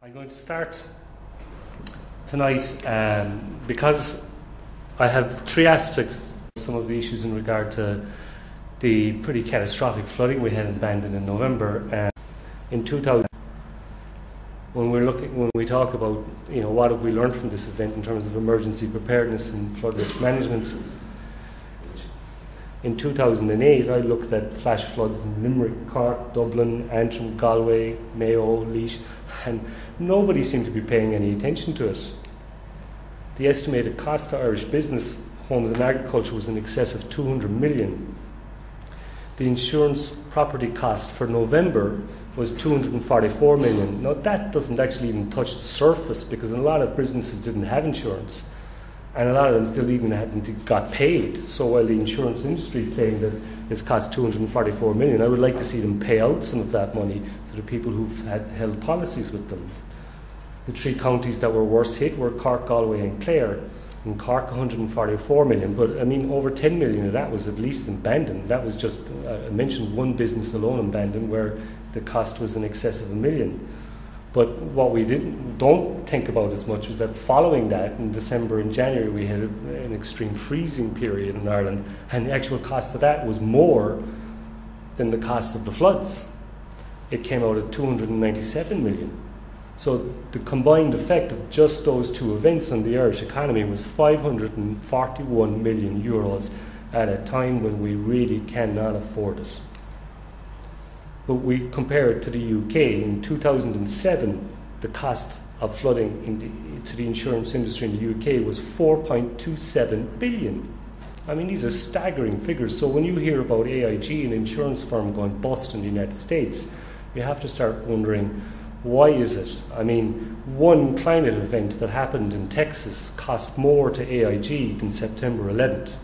I'm going to start tonight because I have three aspects, some of the issues in regard to the pretty catastrophic flooding we had in Bandon in November. In 2000, when we talk about what have we learned from this event in terms of emergency preparedness and flood risk management. In 2008, I looked at flash floods in Limerick, Cork, Dublin, Antrim, Galway, Mayo, Laois, and nobody seemed to be paying any attention to it. The estimated cost to Irish business, homes and agriculture was in excess of 200 million. The insurance property cost for November was 244 million. Now that doesn't actually even touch the surface because a lot of businesses didn't have insurance. And a lot of them still even haven't got paid. So while the insurance industry claimed that it's cost 244 million, I would like to see them pay out some of that money to the people who've held policies with them. The three counties that were worst hit were Cork, Galway and Clare. In Cork, 144 million, but I mean over 10 million of that was at least in Bandon. That was just, I mentioned one business alone in Bandon where the cost was in excess of $1 million. But what we don't think about as much was that following that, in December and January, we had an extreme freezing period in Ireland, and the actual cost of that was more than the cost of the floods. It came out at 297 million. So the combined effect of just those two events on the Irish economy was 541 million euros at a time when we really cannot afford it. But we compare it to the UK. In 2007, the cost of flooding to the insurance industry in the UK was 4.27 billion. I mean, these are staggering figures. So when you hear about AIG, an insurance firm, going bust in the United States, you have to start wondering, why is it? I mean, one climate event that happened in Texas cost more to AIG than September 11th.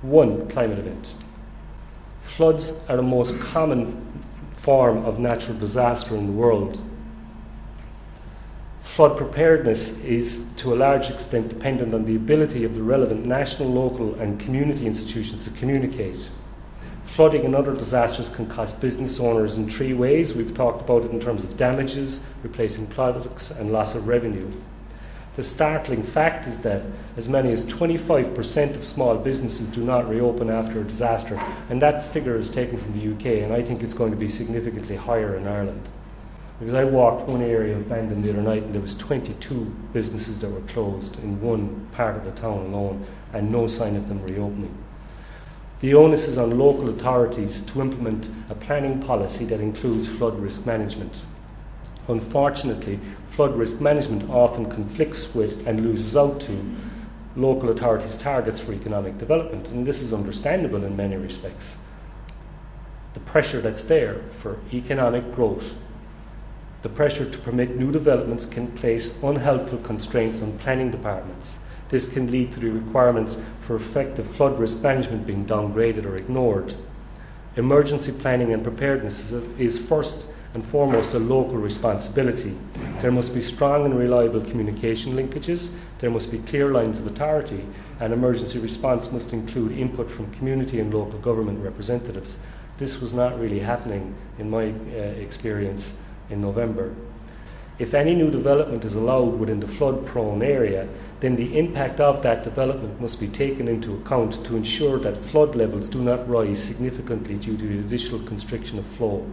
One climate event. Floods are the most common form of natural disaster in the world. Flood preparedness is to a large extent dependent on the ability of the relevant national, local and community institutions to communicate. Flooding and other disasters can cost business owners in three ways. We've talked about it in terms of damages, replacing products and loss of revenue. The startling fact is that as many as 25% of small businesses do not reopen after a disaster, and that figure is taken from the UK, and I think it's going to be significantly higher in Ireland. Because I walked one area of Bandon the other night and there was 22 businesses that were closed in one part of the town alone, and no sign of them reopening. The onus is on local authorities to implement a planning policy that includes flood risk management. Unfortunately, flood risk management often conflicts with and loses out to local authorities' targets for economic development, and this is understandable in many respects. The pressure that's there for economic growth, the pressure to permit new developments can place unhelpful constraints on planning departments. This can lead to the requirements for effective flood risk management being downgraded or ignored. Emergency planning and preparedness is first and foremost a local responsibility. There must be strong and reliable communication linkages, there must be clear lines of authority, and emergency response must include input from community and local government representatives. This was not really happening in my experience in November. If any new development is allowed within the flood-prone area, then the impact of that development must be taken into account to ensure that flood levels do not rise significantly due to the additional constriction of flow.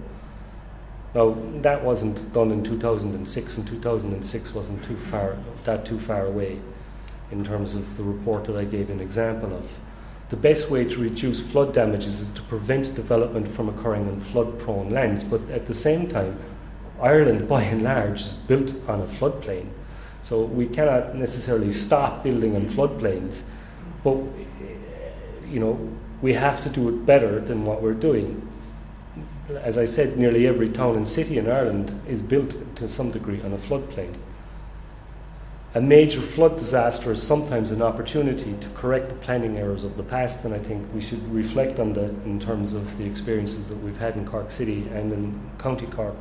Now, that wasn't done in 2006, and 2006 wasn't too far away in terms of the report that I gave an example of. The best way to reduce flood damages is to prevent development from occurring on flood-prone lands, but at the same time, Ireland, by and large, is built on a floodplain. So we cannot necessarily stop building on floodplains, but we have to do it better than what we're doing. As I said, nearly every town and city in Ireland is built to some degree on a floodplain. A major flood disaster is sometimes an opportunity to correct the planning errors of the past, and I think we should reflect on that in terms of the experiences that we've had in Cork City and in County Cork.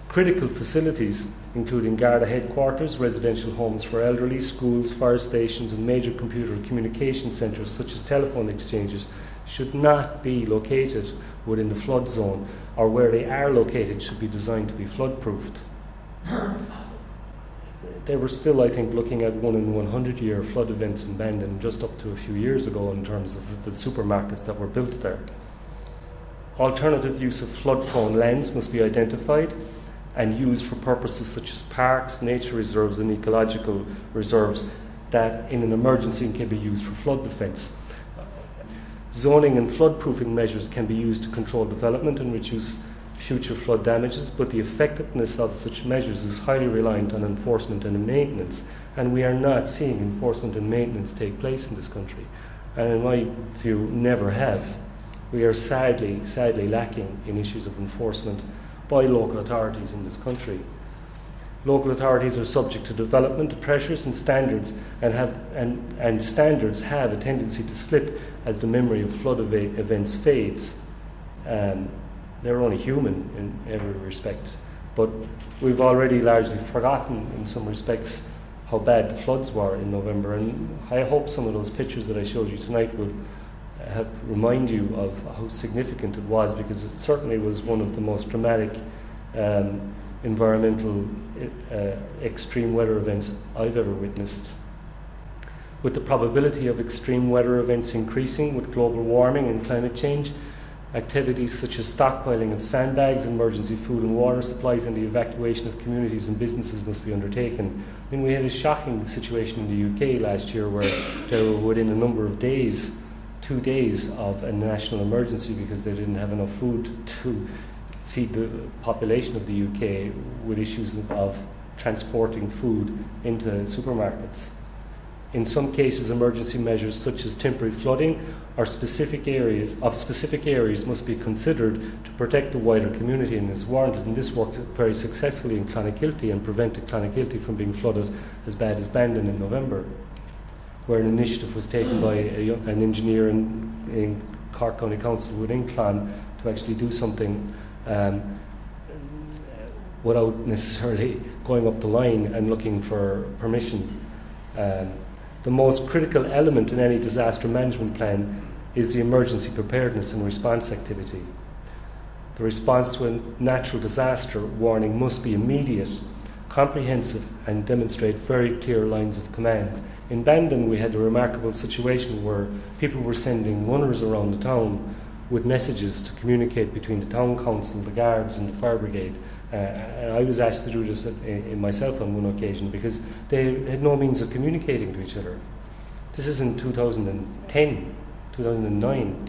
Critical facilities, including Garda headquarters, residential homes for elderly, schools, fire stations and major computer communication centres such as telephone exchanges, should not be located within the flood zone, or where they are located, should be designed to be flood-proofed. They were still, I think, looking at 1 in 100 year flood events in Bandon just up to a few years ago in terms of the supermarkets that were built there. Alternative use of flood-prone lands must be identified and used for purposes such as parks, nature reserves and ecological reserves that in an emergency can be used for flood defence. Zoning and flood-proofing measures can be used to control development and reduce future flood damages, but the effectiveness of such measures is highly reliant on enforcement and maintenance, and we are not seeing enforcement and maintenance take place in this country, and in my view never have. We are sadly lacking in issues of enforcement by local authorities in this country. Local authorities are subject to development pressures and standards, and standards have a tendency to slip as the memory of flood events fades. They're only human in every respect, but we've already largely forgotten in some respects how bad the floods were in November, and I hope some of those pictures that I showed you tonight will help remind you of how significant it was, because it certainly was one of the most dramatic environmental extreme weather events I've ever witnessed. With the probability of extreme weather events increasing with global warming and climate change, activities such as stockpiling of sandbags, emergency food and water supplies, and the evacuation of communities and businesses must be undertaken. I mean, we had a shocking situation in the UK last year where they were within a number of days, 2 days of a national emergency because they didn't have enough food to feed the population of the UK, with issues of transporting food into supermarkets. In some cases, emergency measures such as temporary flooding or specific areas must be considered to protect the wider community and is warranted. And this worked very successfully in Clonakilty and prevented Clonakilty from being flooded as bad as Bandon in November, where an initiative was taken by an engineer in Cork County Council within Clon to actually do something without necessarily going up the line and looking for permission. The most critical element in any disaster management plan is the emergency preparedness and response activity. The response to a natural disaster warning must be immediate, comprehensive, and demonstrate very clear lines of command. In Bandon, we had a remarkable situation where people were sending runners around the town with messages to communicate between the town council, the guards, and the fire brigade. And I was asked to do this myself on one occasion because they had no means of communicating to each other. This is in 2010, 2009.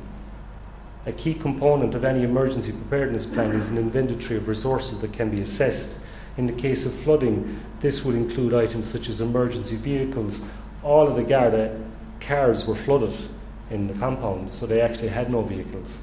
A key component of any emergency preparedness plan is an inventory of resources that can be assessed. In the case of flooding, this would include items such as emergency vehicles. All of the Garda cars were flooded in the compound, so they actually had no vehicles.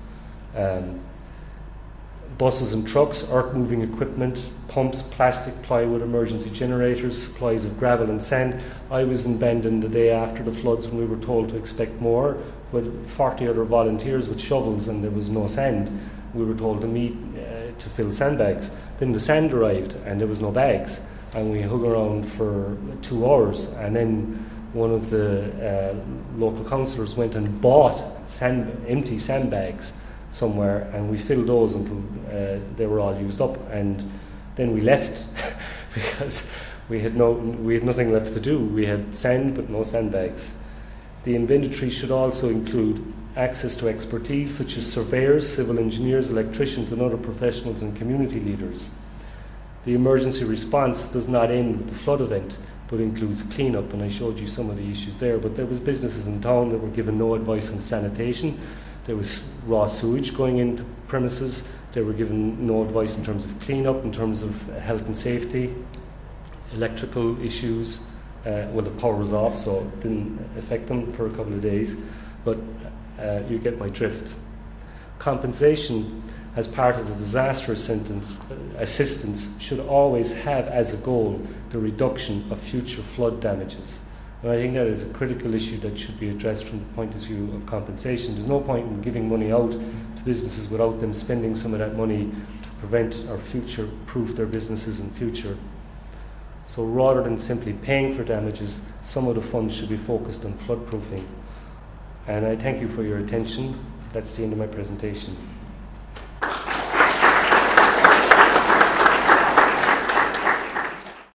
Buses and trucks, earth-moving equipment, pumps, plastic, plywood, emergency generators, supplies of gravel and sand. I was in Bandon the day after the floods when we were told to expect more, with 40 other volunteers with shovels, and there was no sand. We were told to meet to fill sandbags. Then the sand arrived and there was no bags, and we hung around for 2 hours, and then one of the local councillors went and bought empty sandbags somewhere, and we filled those until they were all used up, and then we left because we had nothing left to do. We had sand but no sandbags. The inventory should also include access to expertise such as surveyors, civil engineers, electricians and other professionals and community leaders. The emergency response does not end with the flood event, but includes clean-up, and I showed you some of the issues there. But there was businesses in town that were given no advice on sanitation. There was raw sewage going into premises. They were given no advice in terms of clean-up, in terms of health and safety, electrical issues. Well, the power was off, so it didn't affect them for a couple of days. But you get my drift. Compensation as part of the disaster assistance should always have as a goal the reduction of future flood damages. And I think that is a critical issue that should be addressed from the point of view of compensation. There's no point in giving money out to businesses without them spending some of that money to prevent or future-proof their businesses in future. So rather than simply paying for damages, some of the funds should be focused on flood-proofing. And I thank you for your attention. That's the end of my presentation.